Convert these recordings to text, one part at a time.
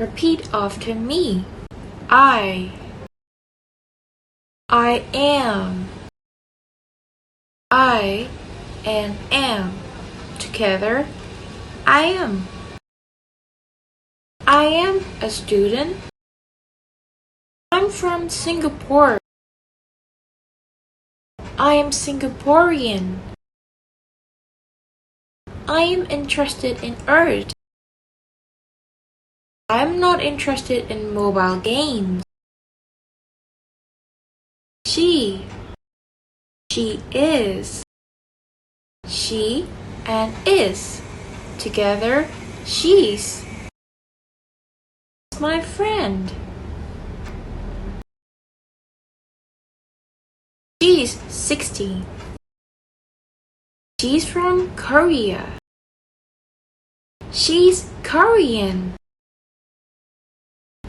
Repeat after me. I am. I and am. Together, I am. I am a student. I'm from Singapore. I am Singaporean. I am interested in art. I'm not interested in mobile games. She is. She and is. Together, she's my friend. She's 16. She's from Korea. She's Korean.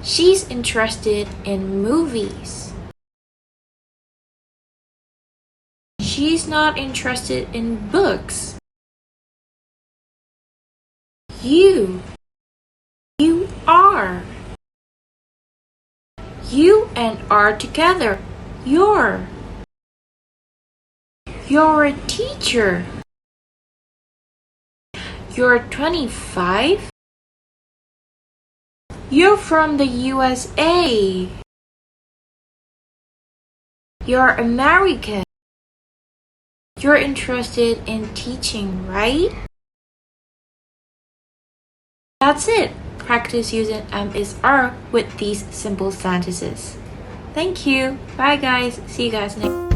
She's interested in movies. She's not interested in books. You are. You and are together. You're a teacher. You're 25. You're from the USA. You're American. You're interested in teaching, right? That's it. Practice using am is are with these simple sentences. Thank you. Bye guys. See you guys next.